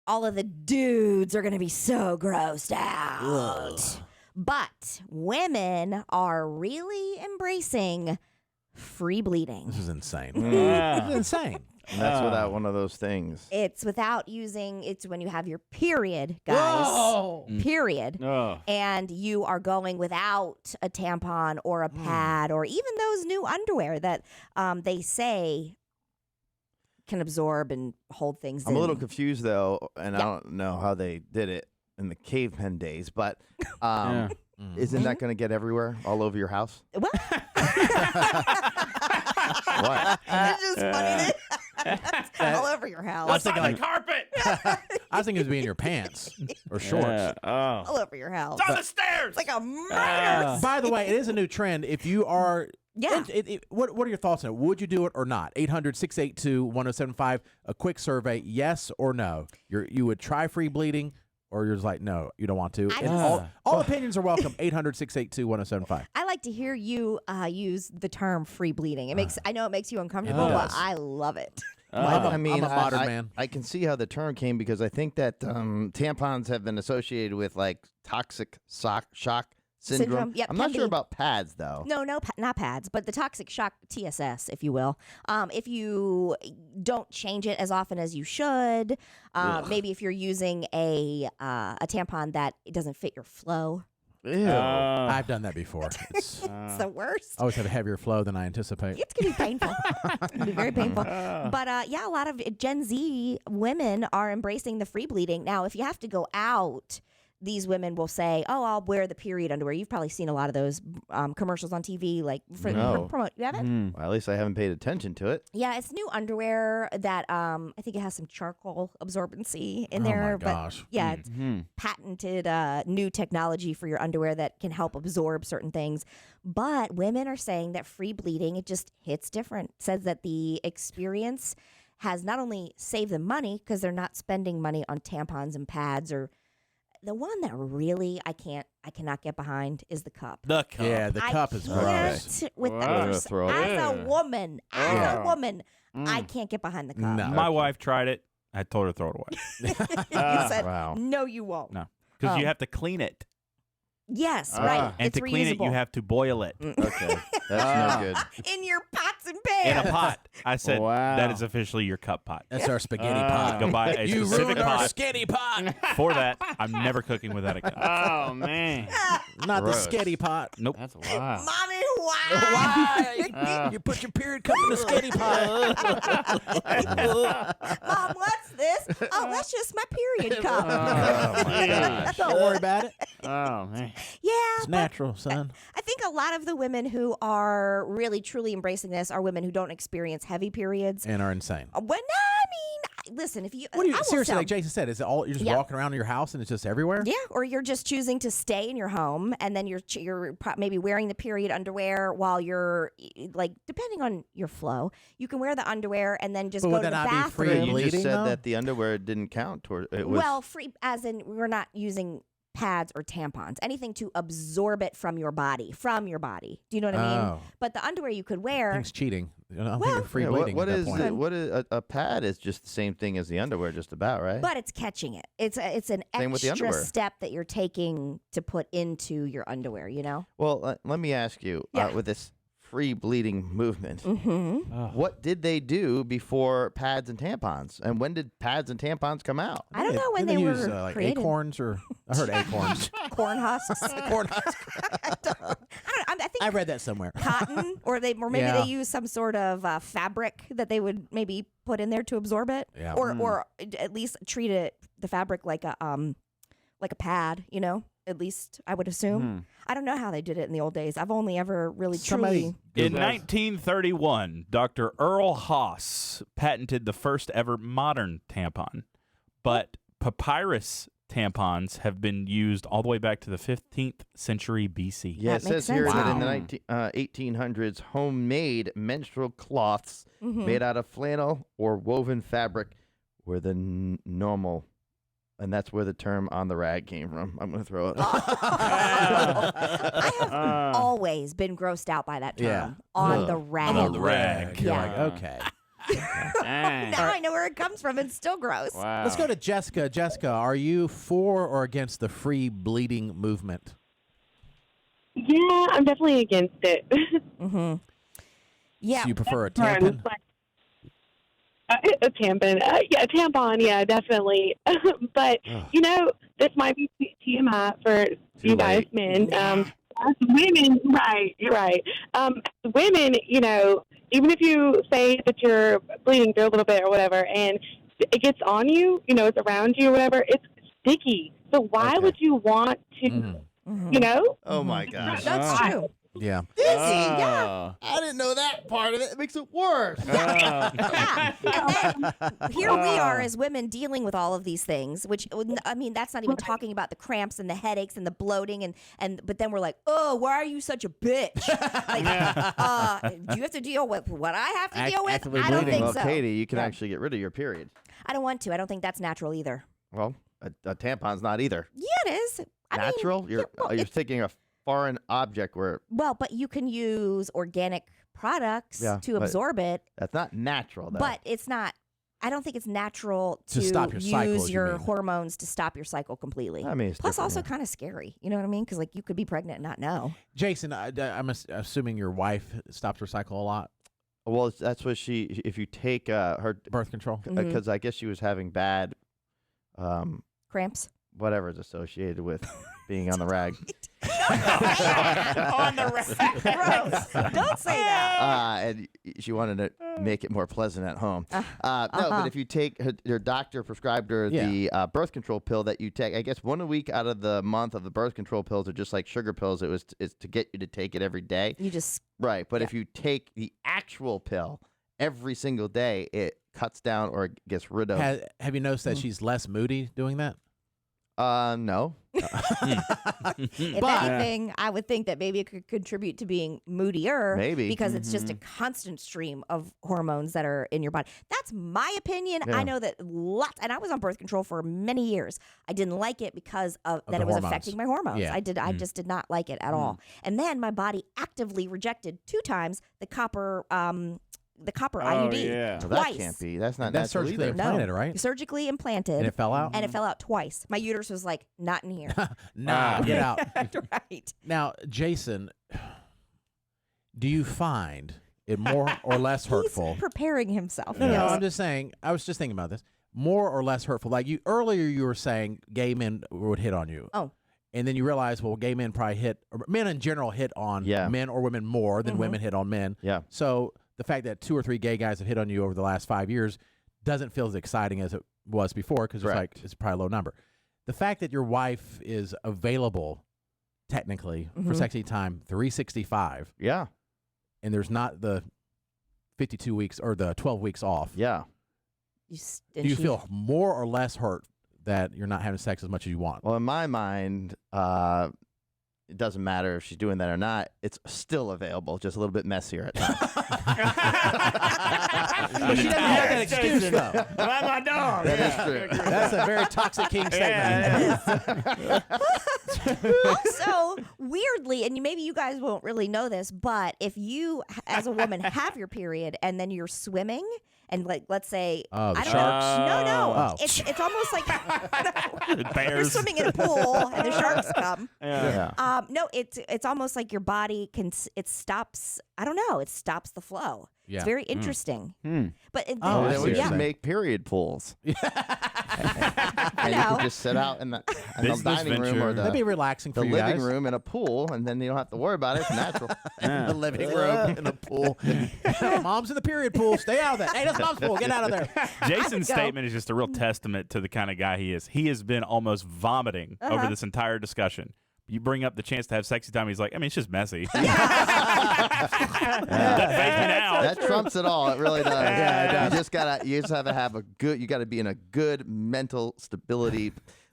all of the dudes are going to be so grossed out. Ugh. But women are really embracing free bleeding. This is insane. Yeah. This is insane. And that's without one of those things. It's without using, it's when you have your period, guys. Whoa. Period. Oh. And you are going without a tampon or a pad or even those new underwear that they say can absorb and hold things in. I'm a little confused, though, and I don't know how they did it in the caveman days, but isn't that going to get everywhere, all over your house? What? What? It's just funny that all over your I house. was thinking like carpet. I was thinking it would be in your pants or shorts. Yeah. Oh. All over your house. Down the stairs. It's like a murder. By the way, it is a new trend. If you are, Yeah. what are your thoughts on it? Would you do it or not? 800-682-1075. A quick survey, yes or no. You would try free bleeding, or you're just like, no, you don't want to. I And just- all opinions are welcome. 800-682-1075. I like to hear you use the term free bleeding. It makes I know it makes you uncomfortable, It but does. I love it. I'm a modern man. I can see how the term came because I think that tampons have been associated with like toxic shock syndrome. Yep, I'm can not sure be. about pads though. No, not pads, but the toxic shock TSS, if you will. If you don't change it as often as you should, maybe if you're using a tampon that it doesn't fit your flow, Ew. I've done that before. It's it's the worst. I always have a heavier flow than I anticipate. It's gonna be painful. It's gonna be very painful. But yeah, a lot of Gen Z women are embracing the free bleeding. Now, if you have to go out, these women will say, "Oh, I'll wear the period underwear." You've probably seen a lot of those commercials on TV, like for No. promote. You haven't? Well, at least I haven't paid attention to it. Yeah, it's new underwear that I think it has some charcoal absorbency in Oh, there. my but gosh. yeah, it's patented new technology for your underwear that can help absorb certain things. But women are saying that free bleeding, it just hits different. It says that the experience has not only saved them money because they're not spending money on tampons and pads or the one that really I cannot get behind is the cup. The cup. Yeah, the cup is gross. Can't with Wow. that. I'm gonna throw it. As a woman, I can't get behind the cup. No. My wife tried it. I told her to throw it away. You said, Wow. no, you won't. No. Because you have to clean it. Yes, right. And it's to clean it, you reusable. have to boil it Okay, that's no good. in your pots and in pans. a pot. I said, Wow. that is officially your cup pot. That's our spaghetti pot. Go buy a You specific ruined our pot sketty pot. for that. I'm never cooking with that again. Oh man, Not Gross. the sketty pot. Nope. that's wild. Mommy, why? Why? You put your period cup in the sketty pot. Mom, what's this? Oh, that's just my period cup. Oh my gosh. Don't worry about it. Oh man. Yeah, It's but natural, son. I think a lot of the women who are really truly embracing this are women who don't experience heavy periods. And are insane. When I mean, listen, if you, What do you I will seriously, sell- like Jason said, is it all you're just Yeah. walking around your house and it's just everywhere? Yeah, or you're just choosing to stay in your home, and then you're maybe wearing the period underwear while you're like, depending on your flow, you can wear the underwear and then just But go would to the that not be free bathroom. You bleeding, just said though? that the underwear didn't count toward it. Was Well, free as in we're not using pads or tampons, anything to absorb it from your body. Do you know what I mean? Oh. But the underwear you could I wear. think it's cheating. I don't think Well- you're free Yeah, bleeding what at that is point. it? What is a pad? Is just the same thing as the underwear, just about, right? But it's catching it. It's an Same with the extra underwear. step that you're taking to put into your underwear. You know. Well, let me ask you, Yeah. with this free bleeding movement, Mm-hmm. what did they do before pads and tampons? And when did pads and tampons come out? I don't know when Didn't they were use, like created. acorns or I heard acorns. Corn husks. Corn husks. I don't know. I think I read that somewhere. cotton, or maybe Yeah. they use some sort of fabric that they would maybe put in there to absorb it, Yeah. or at least treat the fabric like a pad. You know, at least I would assume. I don't know how they did it in the old days. I've only ever really Somebody- truly. In 1931, Dr. Earl Haas patented the first ever modern tampon, but papyrus tampons have been used all the way back to the 15th century BC. Yeah, That it makes says here sense. that in the Wow. 1800s, homemade menstrual cloths Mm-hmm. made out of flannel or woven fabric were the normal. And that's where the term on the rag came from. I'm going to throw it. I have always been grossed out by that term Yeah. on Ugh. the rag. On the rag. You're Yeah. like, okay. Dang. Now I know where it comes from. It's still gross. Wow. Let's go to Jessica. Jessica, are you for or against the free bleeding movement? Yeah, I'm definitely against it. Mm-hmm. Yeah. So you prefer a Right. tampon? A tampon. Yeah, a tampon. Yeah, definitely. But, you know, this might be TMI for you guys, late. men. As women, right, you're right. As women, you know, even if you say that you're bleeding through a little bit or whatever, and it gets on you, you know, it's around you or whatever, it's sticky. So why Okay. would you want to, Mhm. you know? Oh my gosh. That's true. Yeah. Yeah. I didn't know that part of it. It makes it worse. Yeah. And then here we are as women dealing with all of these things, which, I mean, that's not even talking about the cramps and the headaches and the bloating. But then we're like, oh, why are you such a bitch? Like, do you have to deal with what I have to deal with? Actively I don't bleeding. think Well, so. Katie, you can actually get rid of your period. I don't want to. I don't think that's natural either. Well, a tampon's not either. Yeah, it is. I mean, Natural? yeah, well, You're it's- taking a foreign object where well, but you can use organic products Yeah, to but- absorb it, that's not natural, though. but it's not. I don't think it's natural To stop your use cycles, you your mean. hormones to stop your cycle completely. I mean, it's Plus, different, also yeah. kind of scary. You know what I mean? Because like you could be pregnant and not know. Jason, I'm assuming your wife stops her cycle a lot. Well, that's what if you take her, Birth control. because I guess she was having bad, Cramps. whatever is associated with being on the rag. On the rack. Gross. Don't say that. And she wanted to make it more pleasant at home. No, uh-huh. but if you take your doctor prescribed her the birth control pill that you take, I guess 1 week out of the month of the birth control pills are just like sugar pills. It's to get you to take it every day. You just Right, but if you take the actual pill every single day, it cuts down or gets rid of. Have you noticed that she's less moody doing that? No. if anything, I would think that maybe it could contribute to being moodier. Maybe. Because it's just a constant stream of hormones that are in your body. That's my opinion. Yeah. I know that lots, and I was on birth control for many years. I didn't like it because of that the it was hormones. affecting my hormones. Yeah. I just did not like it at all. And then my body actively rejected 2 times the copper IUD. yeah. Well, Twice. that can't be. That's not That's natural surgically either. implanted, right? Surgically implanted. And it fell out? And it fell out twice. My uterus was like, not in here. Nah, get out. Right. Now, Jason, do you find it more or less hurtful? He's preparing himself. No, no, Yes. I'm just saying. I was just thinking about this. More or less hurtful? Like earlier, you were saying gay men would hit on you. Oh. And then you realize, well, gay men probably hit, or men in general hit on men or women more than women hit on men. Yeah. So the fact that 2 or 3 gay guys have hit on you over the last 5 years doesn't feel as exciting as it was before because it's probably a low number. The fact that your wife is available technically for sexy time 365, Yeah. and there's not the 52 weeks or the 12 weeks off. Yeah. Do you feel more or less hurt that you're not having sex as much as you want? Well, in my mind, it doesn't matter if she's doing that or not. It's still available, just a little bit messier at times. But she doesn't have that excuse, though. By my dog. That is true. That's a very toxic king statement. Also, weirdly, and maybe you guys won't really know this, but if you, as a woman, have your period and then you're swimming, and like, let's say, Oh, the I don't sharks? know, no, Oh. it's almost like you're Bears. swimming in a pool and the sharks come. Yeah. No, it's almost like your body it stops. I don't know. It stops the flow. Yeah. It's very interesting. But I Then see we what should you're make period pools. And you know. can just sit out in the Business dining room or venture. That'd be the relaxing for you living guys. room in a pool, and then you don't have to worry about it. It's natural. The living room in the pool. Mom's in the period pool. Stay out of that. Hey, that's mom's pool. Get out of there. Jason's go. statement is just a real testament to the kind of guy he is. He has been almost vomiting over this entire discussion. You bring up the chance to have sexy time, he's like, I mean, it's just messy. Doesn't phase me now. That trumps it all. It really does. Yeah, it does. You just have to have you got to be in a good mental stability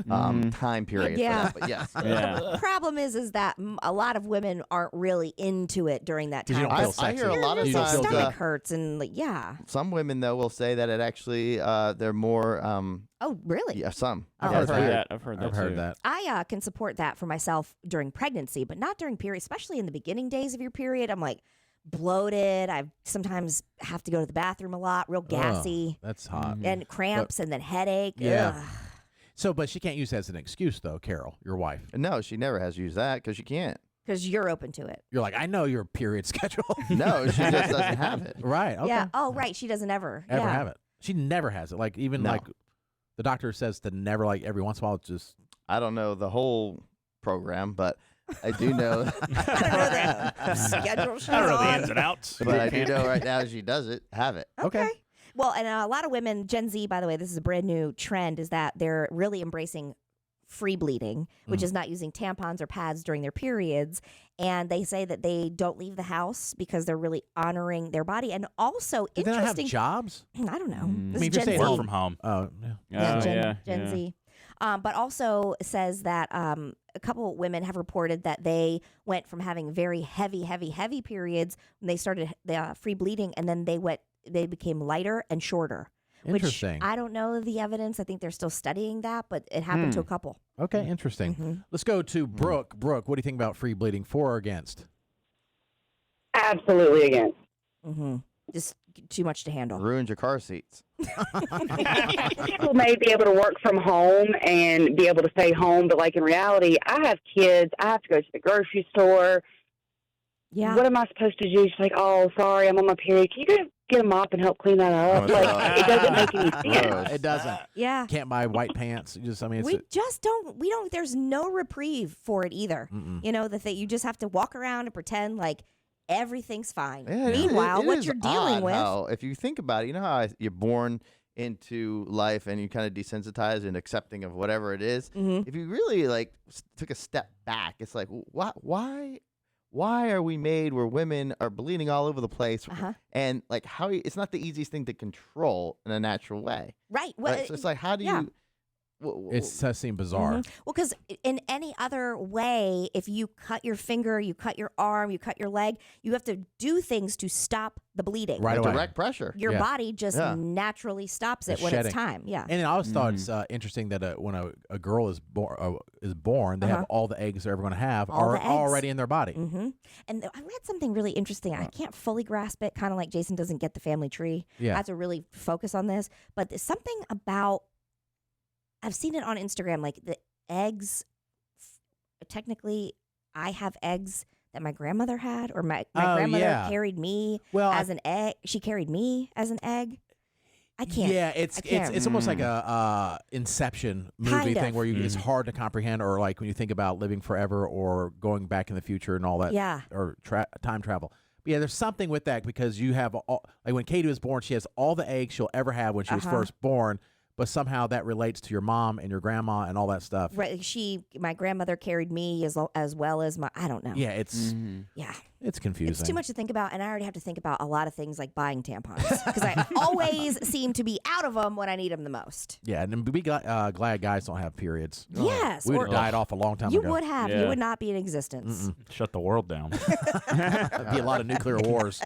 time period. Yeah. For that. But yes. The problem is that a lot of women aren't really into it during that 'Cause you time. don't feel I sexy. hear a lot of You don't Your feel times. good. stomach hurts and like, yeah. Some women though will say that it actually they're more Oh, really? yeah some. Oh, Yeah, I've it's heard weird. that. I've heard that. I've heard too. that. I can support that for myself during pregnancy, but not during period, especially in the beginning days of your period. I'm like, bloated. I sometimes have to go to the bathroom a lot, real gassy, That's hot. and cramps and then headache. Yeah. Ugh. So, but she can't use that as an excuse, though, Carol, your wife. No, she never has used that because she can't. Because you're open to it. You're like, I know your period schedule. No, she just doesn't have it. Right. Okay. Yeah. Oh, right. She doesn't ever. Ever yeah. have it. She never has it. Like, even No. like the doctor says to never, like, every once in a while, just. I don't know the whole program, but I do know. I don't know the schedule she's I don't know the on. ins and outs. But I do know right now she does it. Have it. Okay. Well, and a lot of women, Gen Z, by the way, this is a brand new trend, is that they're really embracing free bleeding, which is not using tampons or pads during their periods. And they say that they don't leave the house because they're really honoring their body. And also, Do they not have interesting. jobs? I don't know. I This mean, is if you're Gen staying Z. home from home. Oh, yeah. Yeah, Gen Z. But also says that a couple of women have reported that they went from having very heavy periods when they started the free bleeding, and then they became lighter and shorter. Interesting. Which I don't know the evidence. I think they're still studying that, but it happened to a couple. Okay, interesting. Let's go to Brooke. Brooke, what do you think about free bleeding? For or against? Absolutely against. Just too much to handle. Ruins your car seats. People may be able to work from home and be able to stay home, but like in reality, I have kids. I have to go to the grocery store. Yeah. What am I supposed to do? She's like, oh, sorry, I'm on my period. Can you get a mop and help clean that up? Oh, Like, it doesn't make any sense. Gross. It doesn't. Yeah. Can't buy white pants. You just, I mean, it's We just don't. We don't. There's no reprieve for it either. You know that you just have to walk around and pretend like everything's fine. Yeah, Meanwhile, it what is you're dealing odd with. how, if you think about it, you know how you're born into life and you kind of desensitized and accepting of whatever it is. Mhm. If you really like took a step back, it's like, why are we made where women are bleeding all over the place? And like it's not the easiest thing to control in a natural way. Right. Well, Right? So it's like, how do yeah. you? it does seem bizarre. Well, because in any other way, if you cut your finger, you cut your arm, you cut your leg, you have to do things to stop the bleeding. Right away. Direct pressure. Your Yeah. body just Yeah. naturally stops it It's when shedding. it's time. Yeah. And I always thought it's interesting that when a girl is born, they have all the eggs they're ever going to have All the eggs. already in their body. And I read something really interesting. I can't fully grasp it, kind of like Jason doesn't get the family tree. Yeah. I have to really focus on this. But there's something about, I've seen it on Instagram, like the eggs, technically, I have eggs that my grandmother had, or my grandmother yeah. carried me Well, as an egg. She carried me as an egg. I can't. Yeah, it's I can't. it's almost like a Inception movie Kind thing of. where it's hard to comprehend, or like when you think about living forever or going back in the future and all that. Yeah. Or time travel. But yeah, there's something with that because you have like when Katie was born, she has all the eggs she'll ever have when she was first born. But somehow that relates to your mom and your grandma and all that stuff. Right. My grandmother carried me as well as I don't know. Yeah, it's confusing. It's too much to think about, and I already have to think about a lot of things like buying tampons because I always seem to be out of them when I need them the most. Yeah, and be glad guys don't have periods. Yes, We would or have died off a long time you ago. would have. Yeah. You would not be in existence. Shut the world down. There'd be a lot of nuclear wars.